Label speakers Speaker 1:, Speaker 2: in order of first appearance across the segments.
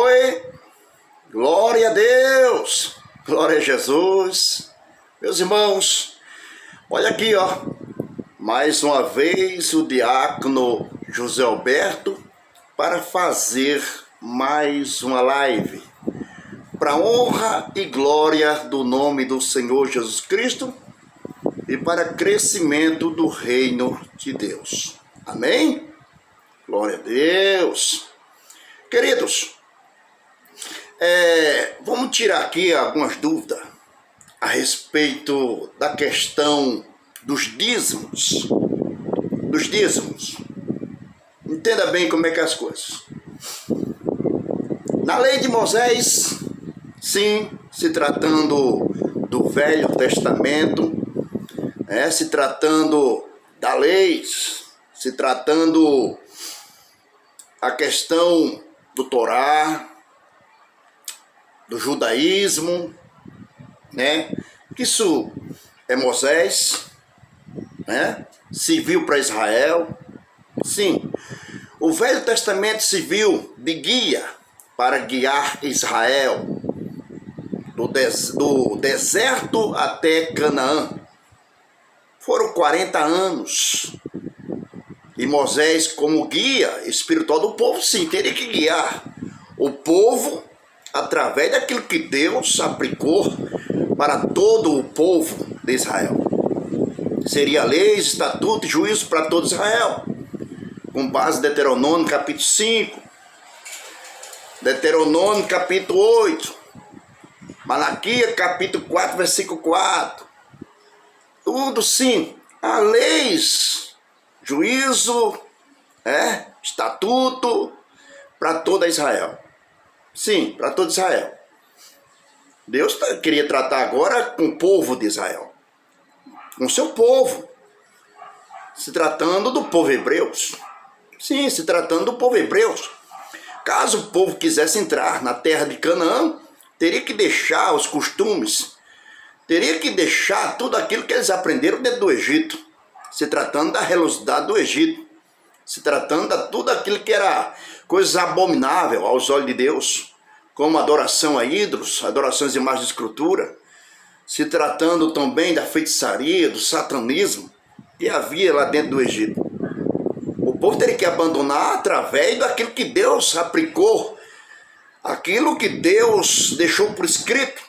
Speaker 1: Oi, glória a Deus, glória a Jesus. Meus irmãos, olha aqui, ó, mais uma vez o diácono José Alberto para fazer mais uma live para honra e glória do nome do Senhor Jesus Cristo e para crescimento do reino de Deus. Amém? Glória a Deus. Queridos, vamos tirar aqui algumas dúvidas a respeito da questão dos dízimos. Entenda bem como é que é as coisas. Na lei de Moisés, sim, se tratando do Velho Testamento, se tratando da lei, se tratando a questão do Torá, do judaísmo, que isso é Moisés, serviu para Israel. Sim, o Velho Testamento serviu de guia para guiar Israel do deserto até Canaã. Foram 40 anos. E Moisés, como guia espiritual do povo, sim, teria que guiar o povo através daquilo que Deus aplicou para todo o povo de Israel. Seria leis, estatuto e juízo para todo Israel, com base em Deuteronômio capítulo 5, Deuteronômio capítulo 8, Malaquias capítulo 4, versículo 4. Tudo sim, há leis, juízo, estatuto para toda Israel. Sim, para todo Israel. Deus queria tratar agora com o povo de Israel, com o seu povo, se tratando do povo hebreu. Sim, se tratando do povo hebreu. Caso o povo quisesse entrar na terra de Canaã, teria que deixar os costumes, teria que deixar tudo aquilo que eles aprenderam dentro do Egito, se tratando da religiosidade do Egito, se tratando de tudo aquilo que era coisa abominável aos olhos de Deus, como adoração a ídolos, adorações de imagens de escultura, se tratando também da feitiçaria, do satanismo que havia lá dentro do Egito. O povo teria que abandonar através daquilo que Deus aplicou, aquilo que Deus deixou por escrito.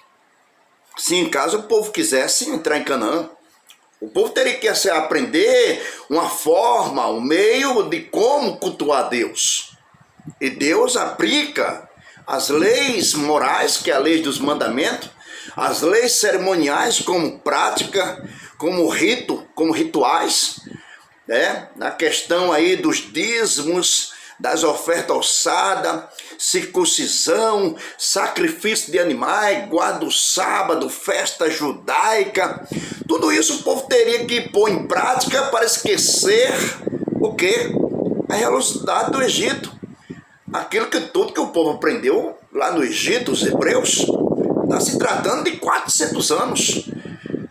Speaker 1: Sim, caso o povo quisesse entrar em Canaã, o povo teria que aprender uma forma, um meio de como cultuar Deus. E Deus aplica as leis morais, que é a lei dos mandamentos, as leis cerimoniais como prática, como rito, como rituais, na questão aí dos dízimos, das ofertas ossadas, circuncisão, sacrifício de animais, guarda do sábado, festa judaica. Tudo isso o povo teria que pôr em prática para esquecer o quê? A religiosidade do Egito. Aquilo que tudo que o povo aprendeu lá no Egito, os hebreus, está se tratando de 400 anos,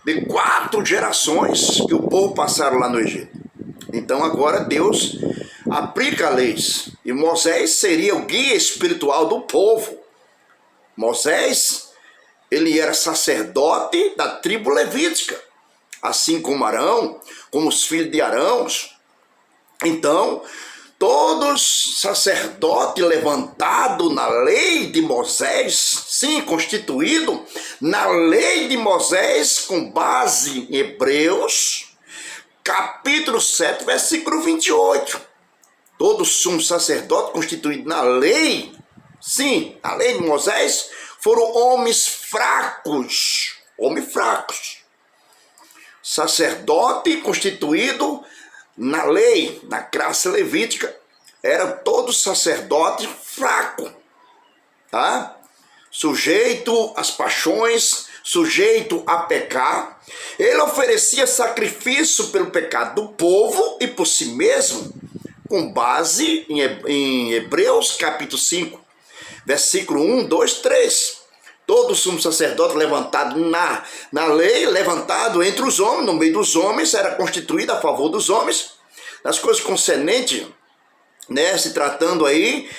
Speaker 1: de 4 gerações que o povo passaram lá no Egito. Então agora Deus aplica leis, e Moisés seria o guia espiritual do povo. Moisés, ele era sacerdote da tribo levítica, assim como Arão, como os filhos de Arão. Então, todos sacerdote levantado na lei de Moisés, sim, constituído na lei de Moisés, com base em Hebreus, capítulo 7, versículo 28. Todo sumo sacerdote constituído na lei, sim, a lei de Moisés, foram homens fracos. Sacerdote constituído na lei, na classe levítica, era todo sacerdote fraco, sujeito às paixões, sujeito a pecar. Ele oferecia sacrifício pelo pecado do povo e por si mesmo, com base em Hebreus capítulo 5, versículo 1, 2, 3. Todo sumo sacerdote levantado na lei, levantado entre os homens, no meio dos homens, era constituído a favor dos homens, nas coisas concernentes, se tratando aí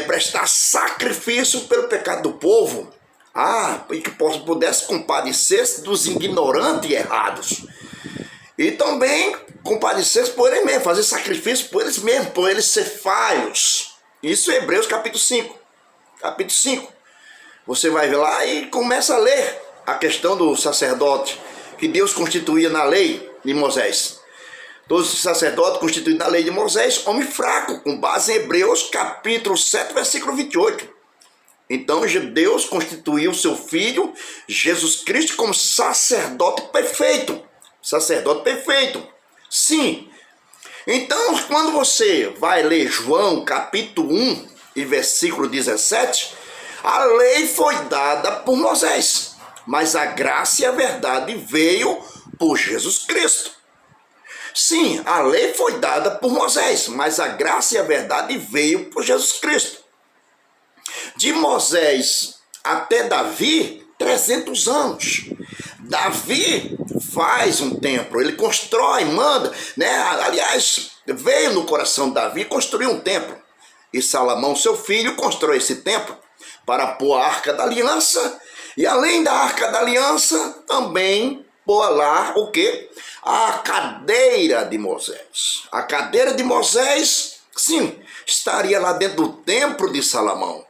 Speaker 1: prestar sacrifício pelo pecado do povo. E que pudesse compadecer-se dos ignorantes e errados. E também compadecer-se por eles mesmos, fazer sacrifício por eles mesmos, por eles ser falhos. Isso em Hebreus capítulo 5. Capítulo 5. Você vai ver lá e começa a ler a questão do sacerdote que Deus constituía na lei de Moisés. Todos os sacerdotes constituídos na lei de Moisés, homem fraco, com base em Hebreus capítulo 7, versículo 28. Então Deus constituiu seu Filho, Jesus Cristo, como sacerdote perfeito. Sacerdote perfeito. Sim. Então, quando você vai ler João capítulo 1 e versículo 17, a lei foi dada por Moisés, mas a graça e a verdade veio por Jesus Cristo. Sim, a lei foi dada por Moisés, mas a graça e a verdade veio por Jesus Cristo. De Moisés até Davi, 300 anos. Davi faz um templo, ele constrói, manda, né? Aliás, veio no coração de Davi construir um templo. E Salomão, seu filho, constrói esse templo para pôr a Arca da Aliança. E além da Arca da Aliança, também pôr lá o quê? A cadeira de Moisés. A cadeira de Moisés, sim, estaria lá dentro do templo de Salomão.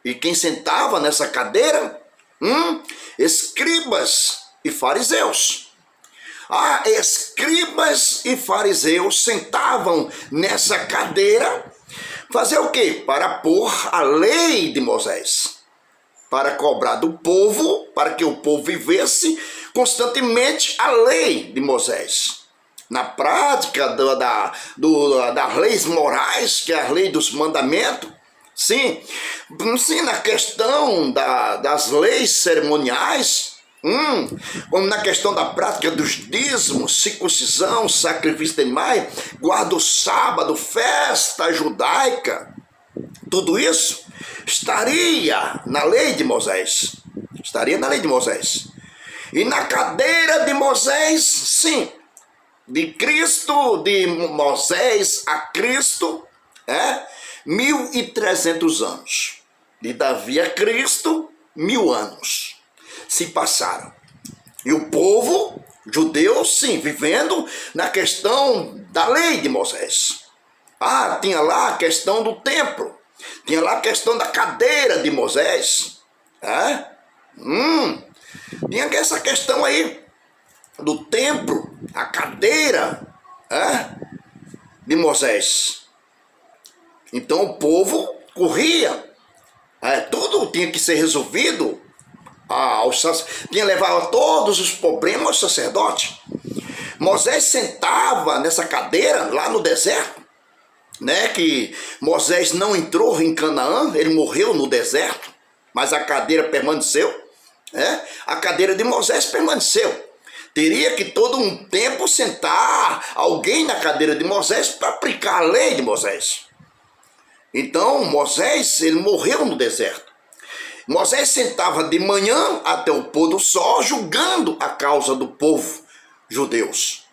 Speaker 1: E quem sentava nessa cadeira? Escribas e fariseus. Escribas e fariseus sentavam nessa cadeira, fazer o quê? Para pôr a lei de Moisés, para cobrar do povo, para que o povo vivesse constantemente a lei de Moisés. Na prática das leis morais, que é a lei dos mandamentos. Sim, na questão das leis cerimoniais, como na questão da prática dos dízimos, circuncisão, sacrifício de animais, guarda o sábado, festa judaica, tudo isso estaria na lei de Moisés. Estaria na lei de Moisés. E na cadeira de Moisés, sim, de Cristo, de Moisés a Cristo, 1.300 anos. De Davi a Cristo, 1.000 anos se passaram. E o povo judeu, sim, vivendo na questão da lei de Moisés. Tinha lá a questão do templo. Tinha lá a questão da cadeira de Moisés. Tinha essa questão aí do templo, a cadeira de Moisés. Então o povo corria, tudo tinha que ser resolvido, tinha levado todos os problemas ao sacerdote. Moisés sentava nessa cadeira lá no deserto, né? Que Moisés não entrou em Canaã, ele morreu no deserto, mas a cadeira permaneceu, a cadeira de Moisés permaneceu. Teria que todo um tempo sentar alguém na cadeira de Moisés para aplicar a lei de Moisés. Então, Moisés, ele morreu no deserto. Moisés sentava de manhã até o pôr do sol, julgando a causa do povo judeus,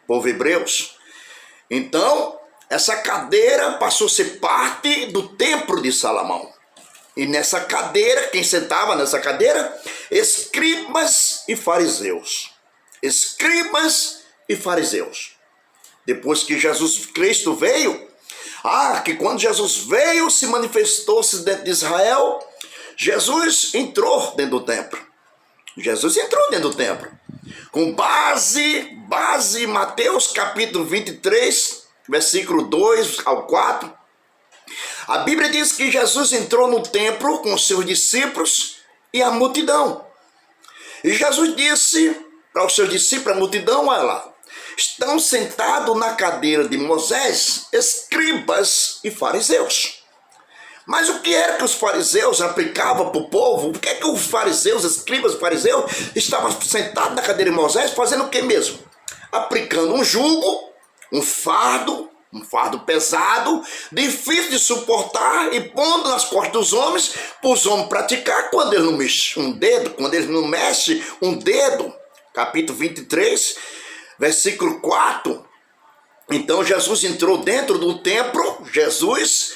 Speaker 1: povo hebreus. Então, essa cadeira passou a ser parte do templo de Salomão. E nessa cadeira, quem sentava nessa cadeira? Escribas e fariseus. Escribas e fariseus. Depois que Jesus Cristo veio, que quando Jesus veio, se manifestou-se dentro de Israel, Jesus entrou dentro do templo. Jesus entrou dentro do templo. Com base em Mateus capítulo 23, versículo 2 ao 4. A Bíblia diz que Jesus entrou no templo com os seus discípulos e a multidão. E Jesus disse para os seus discípulos, a multidão, olha lá, estão sentados na cadeira de Moisés, escribas e fariseus. Mas o que era que os fariseus aplicavam para o povo? O que é que os fariseus, escribas e fariseus, estavam sentados na cadeira de Moisés fazendo o que mesmo? Aplicando um jugo, um fardo pesado, difícil de suportar e pondo nas costas dos homens, para os homens praticar quando eles não mexem um dedo, quando eles não mexem um dedo. Capítulo 23, versículo 4. Então Jesus entrou dentro do templo, Jesus,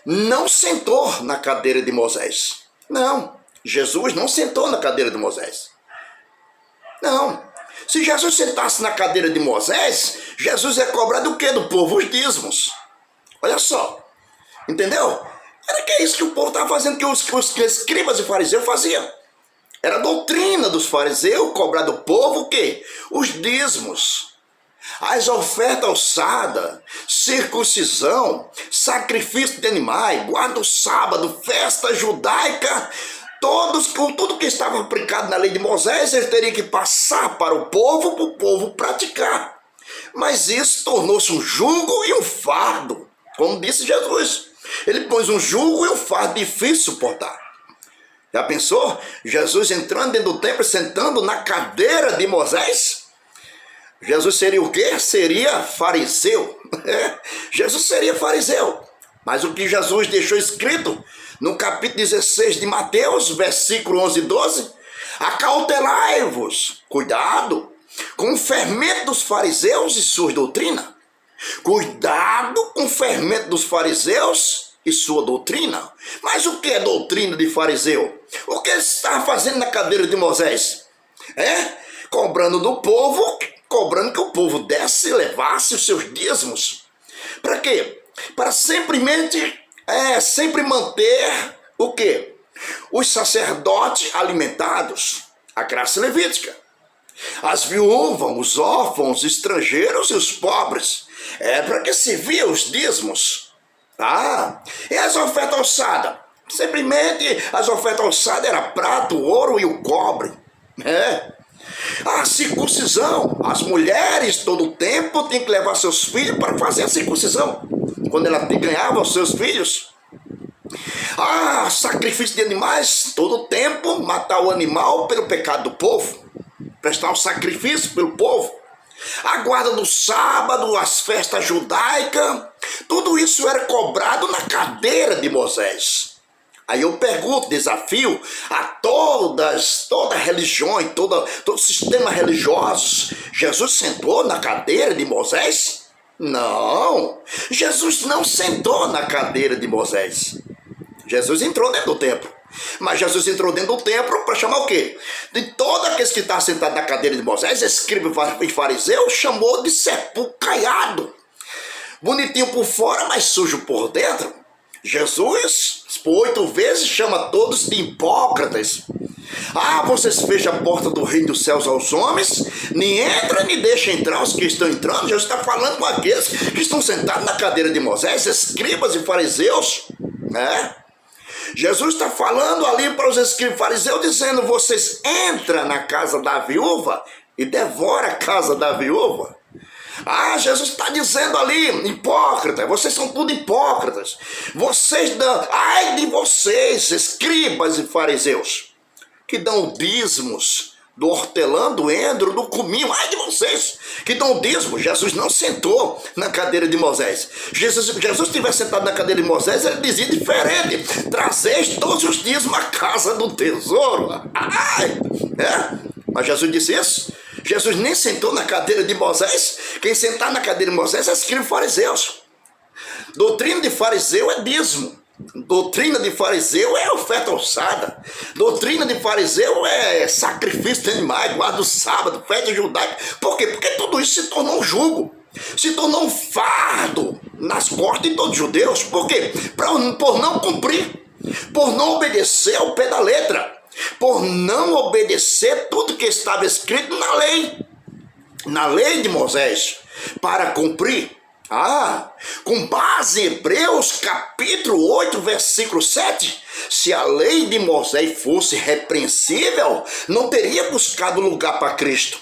Speaker 1: não sentou na cadeira de Moisés. Não, Jesus não sentou na cadeira de Moisés. Não. Se Jesus sentasse na cadeira de Moisés, Jesus ia cobrar do quê? Do povo os dízimos. Olha só. Entendeu? Era que é isso que o povo estava fazendo, que os escribas e fariseus faziam. Era a doutrina dos fariseus cobrar do povo o quê? Os dízimos. As ofertas alçadas, circuncisão, sacrifício de animais, guarda o sábado, festa judaica, tudo que estava aplicado na lei de Moisés, eles teriam que passar para o povo praticar. Mas isso tornou-se um jugo e um fardo, como disse Jesus. Ele pôs um jugo e um fardo difícil de suportar. Já pensou? Jesus entrando dentro do templo, sentando na cadeira de Moisés? Jesus seria o quê? Seria fariseu. Jesus seria fariseu. Mas o que Jesus deixou escrito no capítulo 16 de Mateus, versículo 11 e 12, acautelai-vos, cuidado, com o fermento dos fariseus e sua doutrina. Cuidado com o fermento dos fariseus e sua doutrina. Mas o que é doutrina de fariseu? O que ele estava fazendo na cadeira de Moisés? Cobrando do povo, cobrando que o povo desse e levasse os seus dízimos. Para quê? Para sempre manter o quê? Os sacerdotes alimentados, a classe levítica, as viúvas, os órfãos, os estrangeiros e os pobres. Para que se via os dízimos. E as ofertas alçadas? Simplesmente as ofertas alçadas eram prata, o ouro e o cobre. A circuncisão, as mulheres todo o tempo tinham que levar seus filhos para fazer a circuncisão. Quando ela ganhava os seus filhos. Sacrifício de animais, todo o tempo, matar o animal pelo pecado do povo. Prestar um sacrifício pelo povo. A guarda do sábado, as festas judaicas, tudo isso era cobrado na cadeira de Moisés. Aí eu pergunto, desafio a todas religiões, todo sistema religioso. Jesus sentou na cadeira de Moisés? Não, Jesus não sentou na cadeira de Moisés. Jesus entrou dentro do templo. Mas Jesus entrou dentro do templo para chamar o quê? De todos aqueles que estavam sentados na cadeira de Moisés, escriba e fariseu, chamou de sepulcro caiado. Bonitinho por fora, mas sujo por dentro. Jesus, por 8 vezes, chama todos de hipócritas. Vocês fecham a porta do reino dos céus aos homens, nem entra, nem deixa entrar os que estão entrando. Jesus está falando com aqueles que estão sentados na cadeira de Moisés, escribas e fariseus, Jesus está falando ali para os escribas e fariseus, dizendo: vocês entram na casa da viúva e devoram a casa da viúva. Jesus está dizendo ali, hipócrita, vocês são tudo hipócritas. Ai de vocês, escribas e fariseus, que dão dízimos do hortelã, do endro, do cominho. Ai de vocês que dão dízimo. Jesus não sentou na cadeira de Moisés. Jesus tivesse sentado na cadeira de Moisés, ele dizia diferente: trazeis todos os dízimos à casa do tesouro. Mas Jesus disse isso? Jesus nem sentou na cadeira de Moisés. Quem sentar na cadeira de Moisés é escriba e fariseus. Doutrina de fariseu é dízimo. Doutrina de fariseu é oferta alçada. Doutrina de fariseu é sacrifício de animais, guarda o sábado, festa judaica. Por quê? Porque tudo isso se tornou um jugo, se tornou um fardo nas costas de todos os judeus. Por quê? Por não cumprir, por não obedecer ao pé da letra, por não obedecer tudo que estava escrito na lei de Moisés, para cumprir. Com base em Hebreus capítulo 8, versículo 7, se a lei de Moisés fosse repreensível, não teria buscado lugar para Cristo,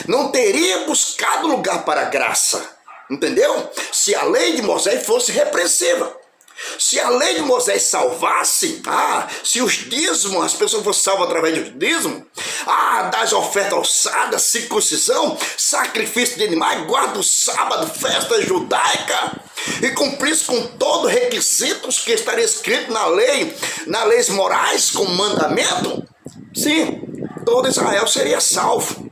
Speaker 1: não teria buscado lugar para a graça, entendeu? Se a lei de Moisés fosse repreensível, se a lei de Moisés salvasse, se os dízimos, as pessoas fossem salvas através dos dízimos, das ofertas alçadas, circuncisão, sacrifício de animais, guarda o sábado, festa judaica, e cumprisse com todos os requisitos que estaria escrito nas leis morais, com mandamento, sim, todo Israel seria salvo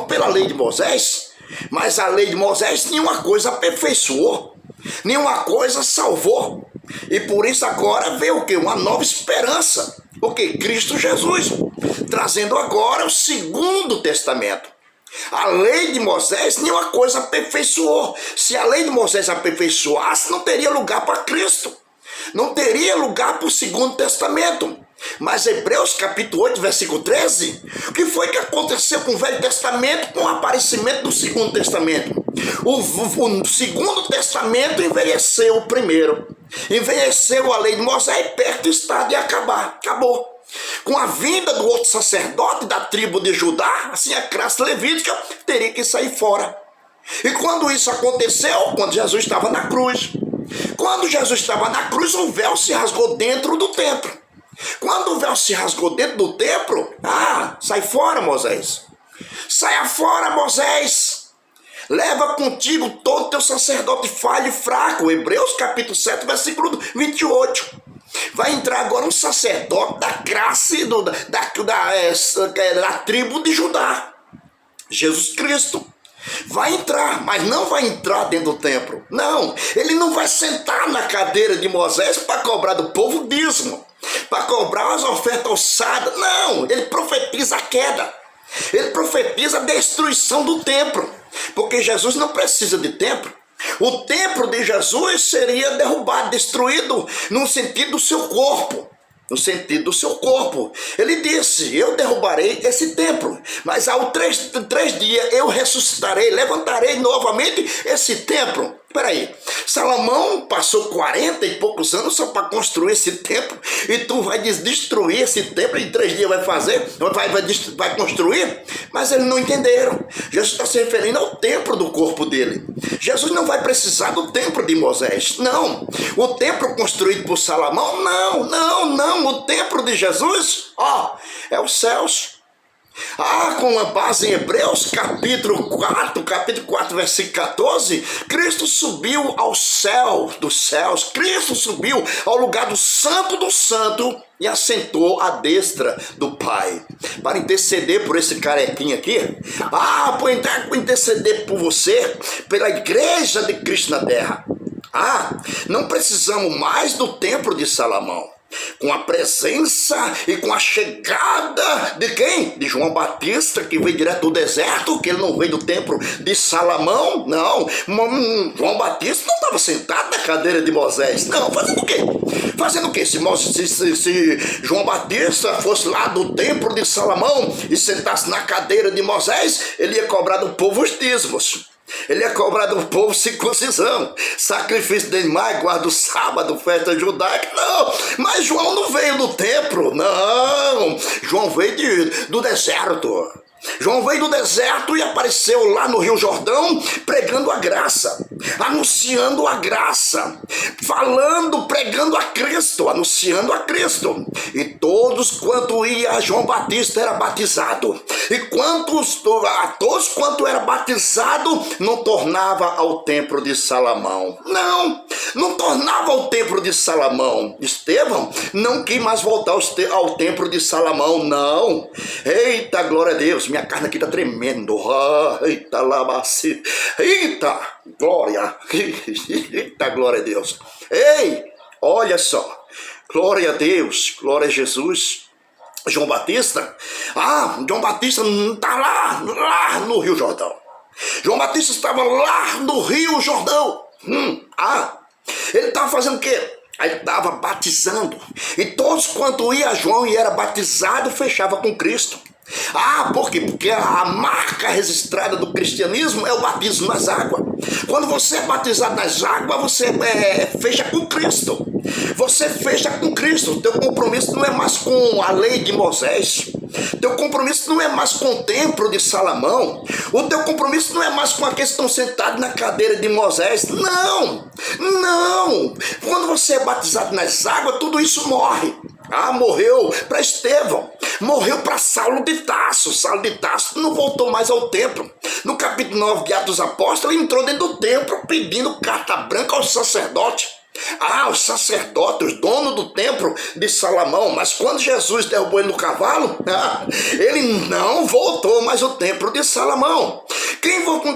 Speaker 1: pela lei de Moisés. Mas a lei de Moisés nenhuma coisa aperfeiçoou, nenhuma coisa salvou. E por isso agora veio o quê? Uma nova esperança. O quê? Cristo Jesus, trazendo agora o segundo testamento. A lei de Moisés nenhuma coisa aperfeiçoou. Se a lei de Moisés aperfeiçoasse, não teria lugar para Cristo. Não teria lugar para o segundo testamento. Mas Hebreus capítulo 8, versículo 13, o que foi que aconteceu com o Velho Testamento, com o aparecimento do segundo testamento? O segundo testamento envelheceu o primeiro. Envelheceu a lei de Moisés, perto está de acabar. Acabou. Com a vinda do outro sacerdote da tribo de Judá, assim a classe levítica teria que sair fora. E quando isso aconteceu? Quando Jesus estava na cruz. Quando Jesus estava na cruz, o véu se rasgou dentro do templo. Quando o véu se rasgou dentro do templo, sai fora, Moisés. Saia fora, Moisés. Leva contigo todo teu sacerdote falho e fraco. Hebreus capítulo 7, versículo 28. Vai entrar agora um sacerdote da classe da tribo de Judá. Jesus Cristo. Vai entrar, mas não vai entrar dentro do templo. Não, ele não vai sentar na cadeira de Moisés para cobrar do povo dízimo, para cobrar as ofertas alçadas. Não, ele profetiza a queda. Ele profetiza a destruição do templo. Porque Jesus não precisa de templo. O templo de Jesus seria derrubado, destruído no sentido do seu corpo. No sentido do seu corpo. Ele disse, eu derrubarei esse templo, mas ao três dias eu ressuscitarei, levantarei novamente esse templo. Peraí, Salomão passou 40 e poucos anos só para construir esse templo, e tu vai destruir esse templo em 3 dias vai fazer, vai construir? Mas eles não entenderam. Jesus está se referindo ao templo do corpo dele. Jesus não vai precisar do templo de Moisés, não. O templo construído por Salomão, não. O templo de Jesus, é os céus. Com a base em Hebreus, capítulo 4, versículo 14, Cristo subiu ao céu dos céus, Cristo subiu ao lugar do santo e assentou à destra do Pai, para interceder por esse carequinho aqui, para interceder por você, pela igreja de Cristo na terra. Não precisamos mais do templo de Salomão. Com a presença e com a chegada de quem? De João Batista, que veio direto do deserto, que ele não veio do templo de Salomão, não. João Batista não estava sentado na cadeira de Moisés, não. Fazendo o quê? Fazendo o quê? Se João Batista fosse lá do templo de Salomão e sentasse na cadeira de Moisés, ele ia cobrar do povo os dízimos. Ele ia cobrar do povo circuncisão, sacrifício de animais, guarda do sábado, festa judaica, não. Mas João não veio do templo, não. João veio do deserto. João veio do deserto e apareceu lá no Rio Jordão pregando a graça, anunciando a graça, pregando a Cristo, anunciando a Cristo. E todos quanto ia a João Batista era batizado. E todos quanto era batizado não tornava ao templo de Salomão. Não tornava ao templo de Salomão. Estevão não quis mais voltar ao templo de Salomão, não. Eita, glória a Deus. Minha carne aqui está tremendo. Eita, labaci. Eita, glória. Eita, glória a Deus. Ei, olha só. Glória a Deus. Glória a Jesus. João Batista. João Batista está lá no Rio Jordão. João Batista estava lá no Rio Jordão. Ele estava fazendo o quê? Ele estava batizando. E todos quanto ia a João e era batizado, fechava com Cristo. Por quê? Porque a marca registrada do cristianismo é o batismo nas águas. Quando você é batizado nas águas, você fecha com Cristo. Você fecha com Cristo. Teu compromisso não é mais com a lei de Moisés. Teu compromisso não é mais com o templo de Salomão. O teu compromisso não é mais com aqueles que estão sentados na cadeira de Moisés. Não. Quando você é batizado nas águas, tudo isso morre. Morreu para Estevão, morreu para Saulo de Tarso. Saulo de Tarso não voltou mais ao templo. No capítulo 9 de Atos dos Apóstolos, ele entrou dentro do templo pedindo carta branca ao sacerdote. Os sacerdotes, os donos do templo de Salomão. Mas quando Jesus derrubou ele no cavalo, ele não voltou mais ao templo de Salomão.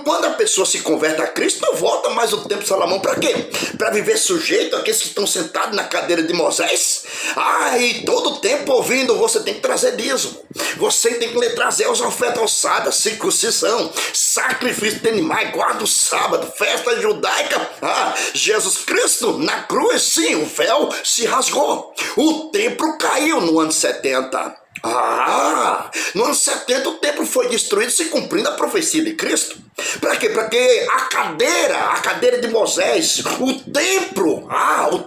Speaker 1: Quando a pessoa se converte a Cristo, não volta mais o tempo de Salomão. Para quê? Para viver sujeito àqueles que estão sentados na cadeira de Moisés. E todo o tempo ouvindo, você tem que trazer dízimo. Você tem que trazer as ofertas alçadas, circuncisão, sacrifício de animais, guarda o sábado, festa judaica. Jesus Cristo na cruz, sim, o véu se rasgou. O templo caiu no ano 70. No ano 70 o templo foi destruído, se cumprindo a profecia de Cristo. Para quê? Para que a cadeira de Moisés, o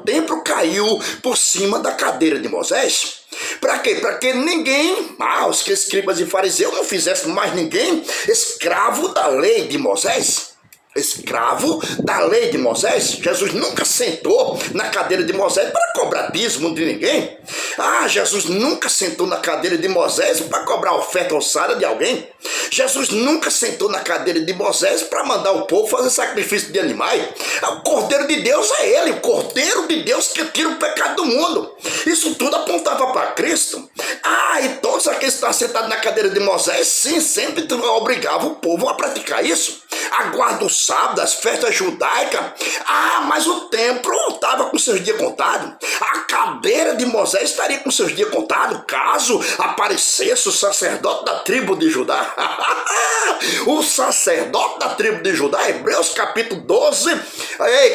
Speaker 1: templo caiu por cima da cadeira de Moisés. Para quê? Para que ninguém, os escribas e fariseus não fizessem mais ninguém escravo da lei de Moisés. Escravo da lei de Moisés. Jesus nunca sentou na cadeira de Moisés para cobrar dízimo de ninguém. Jesus nunca sentou na cadeira de Moisés para cobrar oferta alçada de alguém. Jesus nunca sentou na cadeira de Moisés para mandar o povo fazer sacrifício de animais. O Cordeiro de Deus é ele, o Cordeiro de Deus que tira o pecado do mundo. Isso tudo apontava para Cristo. E todos aqueles que estavam sentados na cadeira de Moisés, sim, sempre obrigavam o povo a praticar isso. A guarda do sábado, as festas judaicas. Mas o templo estava com seus dias contados. A cadeira de Moisés estaria com seus dias contados caso aparecesse o sacerdote da tribo de Judá. O sacerdote da tribo de Judá, Hebreus capítulo 12,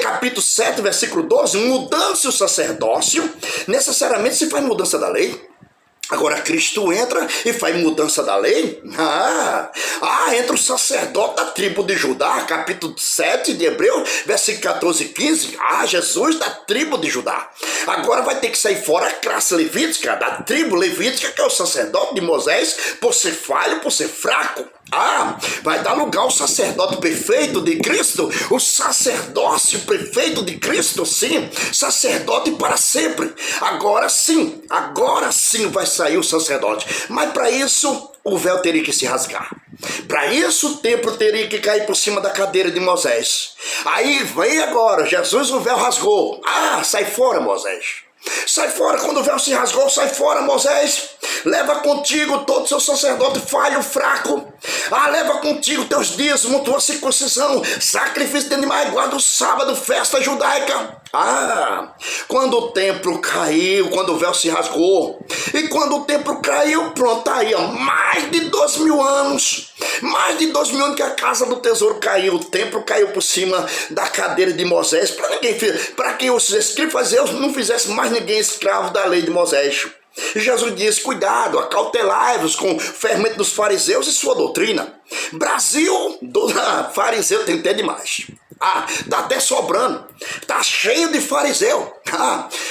Speaker 1: capítulo 7, versículo 12, mudando-se o sacerdócio, necessariamente se faz mudança da lei. Agora Cristo entra e faz mudança da lei. Entra o sacerdote da tribo de Judá, capítulo 7 de Hebreus, versículo 14 e 15. Jesus da tribo de Judá. Agora vai ter que sair fora a classe levítica, da tribo levítica, que é o sacerdote de Moisés, por ser falho, por ser fraco. Vai dar lugar ao sacerdote perfeito de Cristo, o sacerdócio perfeito de Cristo, sim, sacerdote para sempre. Agora sim vai sair o sacerdote, mas para isso o véu teria que se rasgar. Para isso o templo teria que cair por cima da cadeira de Moisés. Aí vem agora, Jesus, o véu rasgou. Sai fora, Moisés. Sai fora, quando o véu se rasgou, sai fora, Moisés. Leva contigo todo seu sacerdote falho, fraco. Leva contigo teus dízimos, tua circuncisão, sacrifício de animais, guarda o sábado, festa judaica. Quando o templo caiu, quando o véu se rasgou, e quando o templo caiu, pronto, aí, mais de 2.000 anos. Mais de 2.000 anos que a casa do tesouro caiu, o templo caiu por cima da cadeira de Moisés, para que os escribas fariseus não fizessem mais ninguém escravo da lei de Moisés. E Jesus diz, cuidado, acautelai-vos com o fermento dos fariseus e sua doutrina. Brasil, fariseu tem até demais. Tá até sobrando. Tá cheio de fariseu.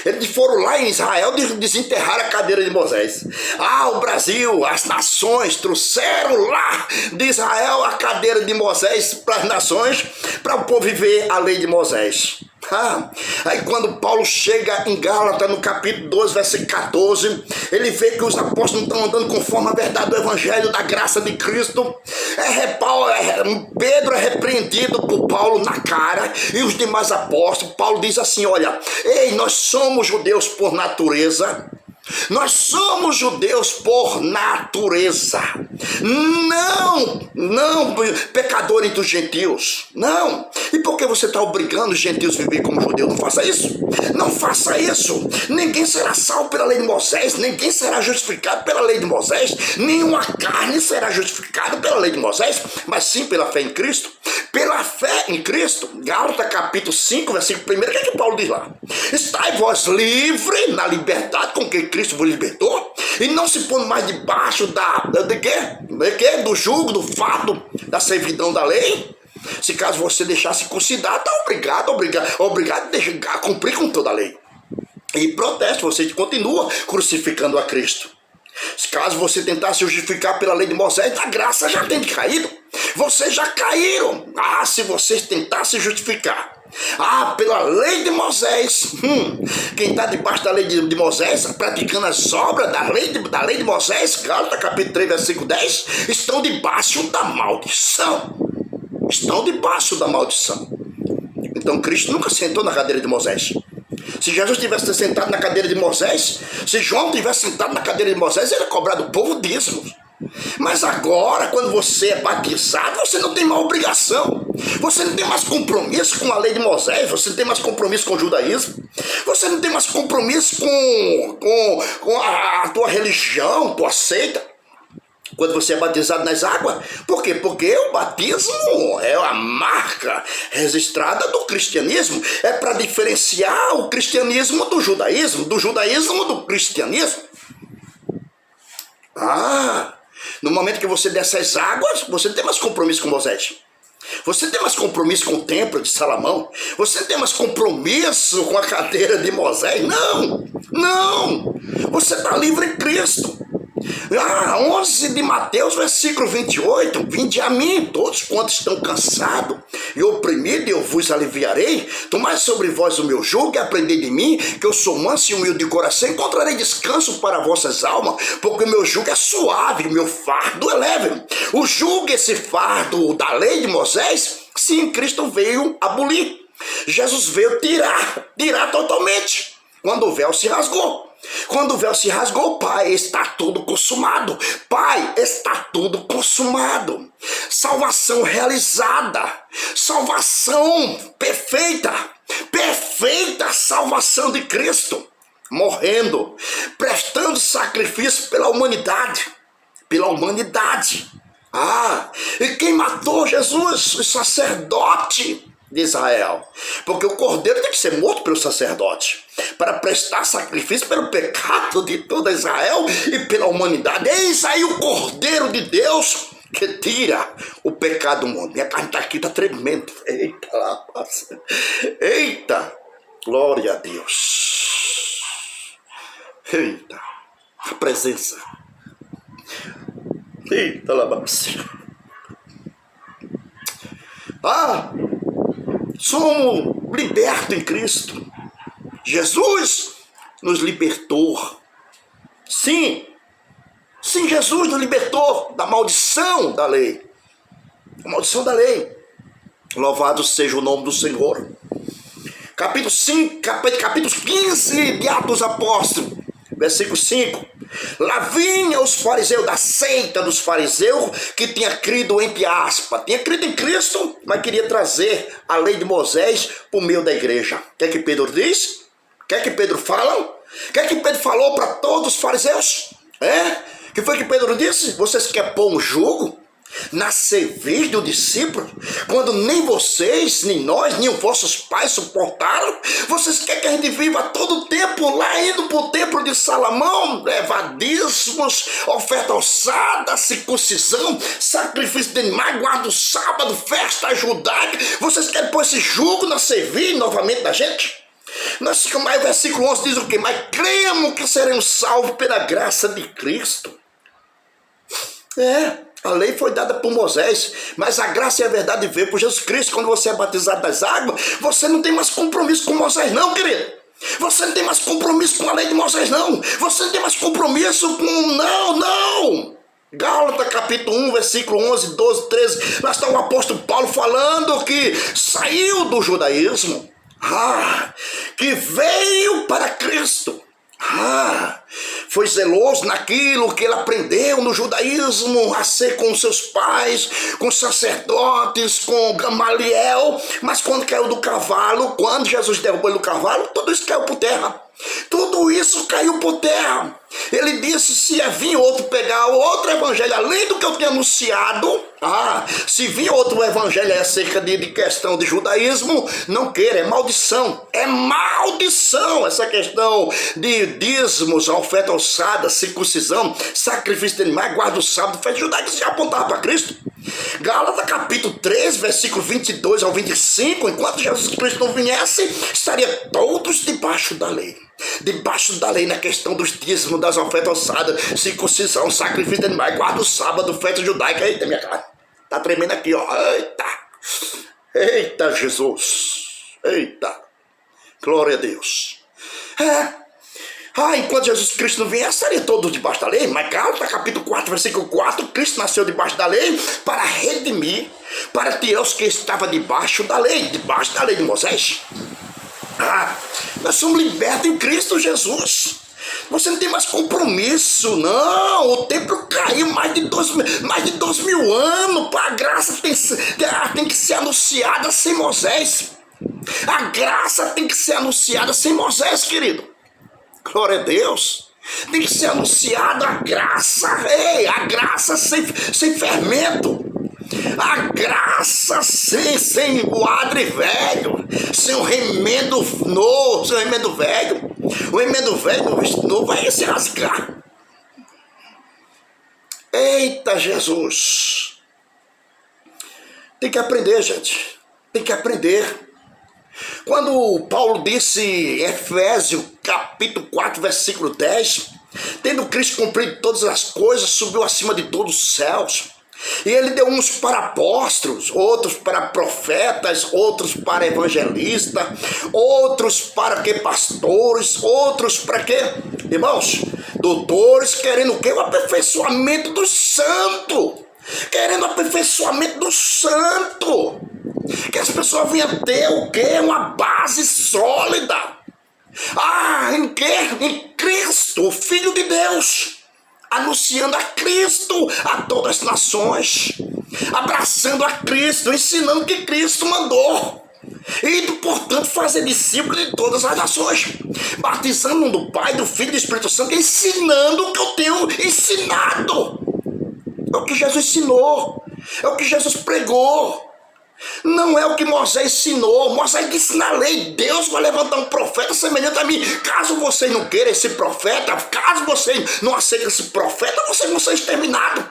Speaker 1: Eles foram lá em Israel desenterrar a cadeira de Moisés. O Brasil, as nações trouxeram lá de Israel a cadeira de Moisés para as nações, para o povo viver a lei de Moisés. Aí quando Paulo chega em Gálatas no capítulo 12, versículo 14, ele vê que os apóstolos não estão andando conforme a verdade do evangelho da graça de Cristo. Pedro é repreendido por Paulo na cara e os demais apóstolos. Paulo diz assim, olha, nós somos judeus por natureza. Nós somos judeus por natureza, não pecador entre os gentios, não. E por que você está obrigando os gentios a viver como judeu? Não faça isso, não faça isso. Ninguém será salvo pela lei de Moisés, ninguém será justificado pela lei de Moisés, nenhuma carne será justificada pela lei de Moisés, mas sim pela fé em Cristo. Pela fé em Cristo, Gálatas capítulo 5, versículo 1, o que é que Paulo diz lá? Estai vós livre na liberdade com que Cristo vos libertou, e não se põe mais debaixo do jugo, do fardo, da servidão da lei. Se caso você deixar circuncidar, está obrigado a cumprir com toda a lei. E protesto, você continua crucificando a Cristo. Se caso você tentar se justificar pela lei de Moisés, a graça já tem caído. Vocês já caíram. Se vocês tentarem se justificar pela lei de Moisés, quem está debaixo da lei de Moisés, praticando as obras da lei de Moisés, Gálatas capítulo 3, versículo 10, estão debaixo da maldição. Estão debaixo da maldição. Então Cristo nunca sentou na cadeira de Moisés. Se Jesus tivesse sentado na cadeira de Moisés, se João tivesse sentado na cadeira de Moisés, ele ia cobrar do povo dízimos. Mas agora, quando você é batizado, você não tem mais obrigação. Você não tem mais compromisso com a lei de Moisés. Você não tem mais compromisso com o judaísmo. Você não tem mais compromisso com a tua religião, tua seita. Quando você é batizado nas águas. Por quê? Porque o batismo é a marca registrada do cristianismo. É para diferenciar o cristianismo do judaísmo do cristianismo. No momento que você desce as águas, você não tem mais compromisso com Moisés. Você tem mais compromisso com o templo de Salomão? Você tem mais compromisso com a cadeira de Moisés? Não! Você está livre em Cristo. 11 de Mateus, versículo 28. Vinde a mim, todos quantos estão cansados e oprimidos, eu vos aliviarei. Tomai sobre vós o meu jugo e aprendei de mim, que eu sou manso e humilde de coração. Encontrarei descanso para vossas almas, porque o meu jugo é suave, o meu fardo é leve. O jugo, esse fardo da lei de Moisés, sim, Cristo veio abolir. Jesus veio tirar totalmente, quando o véu se rasgou. Quando o véu se rasgou, Pai, está tudo consumado. Pai, está tudo consumado. Salvação realizada. Salvação perfeita. Perfeita salvação de Cristo. Morrendo, prestando sacrifício pela humanidade. Pela humanidade. E quem matou Jesus? O sacerdote de Israel. Porque o cordeiro tem que ser morto pelo sacerdote para prestar sacrifício pelo pecado de toda Israel e pela humanidade. Eis aí o cordeiro de Deus que tira o pecado do mundo. Minha carne está aqui, está tremendo. Eita, rapaz. Eita, glória a Deus. Eita, a presença. Eita, rapaz. Somos libertos em Cristo. Jesus nos libertou. Sim, Jesus nos libertou da maldição da lei. A maldição da lei. Louvado seja o nome do Senhor. Capítulo 15 de Atos dos Apóstolos, versículo 5. Lá vinham os fariseus, da seita dos fariseus, que tinha crido, entre aspas, tinha crido em Cristo, mas queria trazer a lei de Moisés por meio da igreja. O que é que Pedro diz? O que é que Pedro fala? O que é que Pedro falou para todos os fariseus? O que foi que Pedro disse? Vocês querem pôr um jugo na cerviz do discípulo, quando nem vocês, nem nós, nem os vossos pais suportaram? Vocês querem que a gente viva todo o tempo lá indo para o templo de Salomão, levar dízimos, oferta alçada, circuncisão, sacrifício de animais, guarda o sábado, festa judaica? Vocês querem pôr esse jugo na cerviz novamente da gente? Mas o versículo 11 diz o quê? Mas cremos que seremos salvos pela graça de Cristo. A lei foi dada por Moisés, mas a graça e a verdade veio por Jesus Cristo. Quando você é batizado das águas, você não tem mais compromisso com Moisés não, querido. Você não tem mais compromisso com a lei de Moisés não. Você não tem mais compromisso com... Não. Gálatas capítulo 1, versículo 11, 12, 13. Lá está o apóstolo Paulo falando que saiu do judaísmo, que veio para Cristo. Foi zeloso naquilo que ele aprendeu no judaísmo, a ser com seus pais, com sacerdotes, com Gamaliel. Mas quando caiu do cavalo, quando Jesus derrubou ele do cavalo, tudo isso caiu por terra. Tudo isso caiu por terra. Ele disse: se vir outro pegar outro evangelho além do que eu tinha anunciado, se vir outro evangelho acerca de questão de judaísmo, não queira, é maldição. É maldição essa questão de dízimos, oferta alçada, circuncisão, sacrifício de animais, guarda o sábado, festa judaica. Isso já apontava para Cristo. Gálatas capítulo 3, versículo 22 ao 25. Enquanto Jesus Cristo não viesse, estaria todos debaixo da lei. Debaixo da lei na questão dos dízimos, das ofertas alçadas, circuncisão, sacrifício de animais, guarda o sábado, festa judaica. Eita, minha cara, tá tremendo aqui, ó. Eita, Jesus. Eita, glória a Deus. Enquanto Jesus Cristo não vier, estaria todos debaixo da lei. Mas Gálatas capítulo 4, versículo 4, Cristo nasceu debaixo da lei para redimir, para tirar os que estavam debaixo da lei de Moisés. Nós somos libertos em Cristo Jesus. Você não tem mais compromisso, não. O templo caiu mais de 2000 anos. A graça tem que ser anunciada sem Moisés. A graça tem que ser anunciada sem Moisés, querido. Glória a Deus. Tem que ser anunciada a graça. Ei, a graça sem fermento. A graça sem o adre velho, sem o remendo novo, sem o remendo velho. O remendo velho novo vai se rasgar. Eita Jesus! Tem que aprender, gente. Tem que aprender. Quando Paulo disse em Efésios capítulo 4, versículo 10, tendo Cristo cumprido todas as coisas, subiu acima de todos os céus. E ele deu uns para apóstolos, outros para profetas, outros para evangelistas, outros para que pastores, outros para que, irmãos, doutores, querendo o quê? O aperfeiçoamento do santo. Querendo o aperfeiçoamento do santo. Que as pessoas venham ter o quê? Uma base sólida. Em quê? Em Cristo, o Filho de Deus. Anunciando a Cristo a todas as nações, abraçando a Cristo, ensinando que Cristo mandou, e portanto fazer discípulos de todas as nações, batizando do Pai, do Filho e do Espírito Santo, ensinando o que eu tenho ensinado. É o que Jesus ensinou, é o que Jesus pregou. Não é o que Moisés ensinou. Moisés disse na lei: Deus vai levantar um profeta semelhante a mim. Caso vocês não queiram esse profeta, caso vocês não aceitem esse profeta, vocês vão ser exterminados.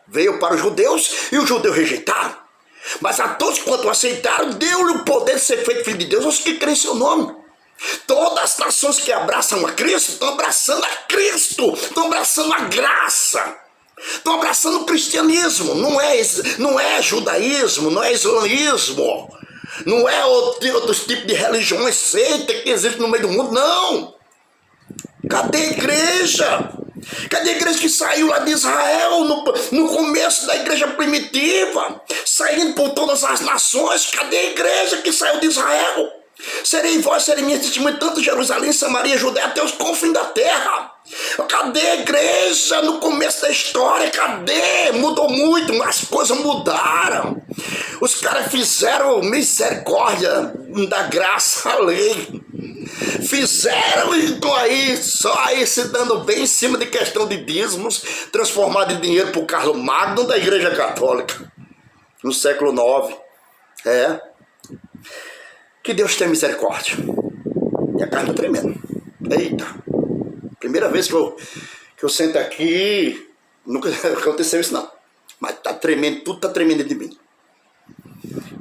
Speaker 1: Veio para os judeus e os judeus rejeitaram. Mas a todos quanto aceitaram, deu-lhe o poder de ser feito filho de Deus, os que creem em seu nome. Todas as nações que abraçam a Cristo estão abraçando a Cristo, estão abraçando a graça. Estão abraçando o cristianismo. Não é judaísmo, não é islamismo, não é outros tipos de religiões, seita que existem no meio do mundo, não. Cadê a igreja? Cadê a igreja que saiu lá de Israel no começo da igreja primitiva, saindo por todas as nações? Cadê a igreja que saiu de Israel? Serei vós, serei minha testemunha, tanto Jerusalém, Samaria, Judéia, até os confins da terra. Cadê a igreja no começo da história? Cadê? Mudou muito, as coisas mudaram. Os caras fizeram misericórdia da graça à lei. Fizeram e estão aí, só aí se dando bem em cima de questão de dízimos, transformado em dinheiro por Carlos Magno da Igreja Católica, no século IX. Que Deus tenha misericórdia. Minha carne está tremendo. Eita. Primeira vez que eu sento aqui, nunca aconteceu isso não. Mas está tremendo, tudo está tremendo de mim.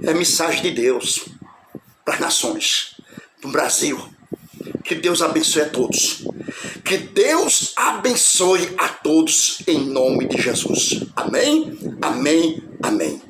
Speaker 1: É a mensagem de Deus para as nações, para o Brasil. Que Deus abençoe a todos. Que Deus abençoe a todos em nome de Jesus. Amém, amém, amém.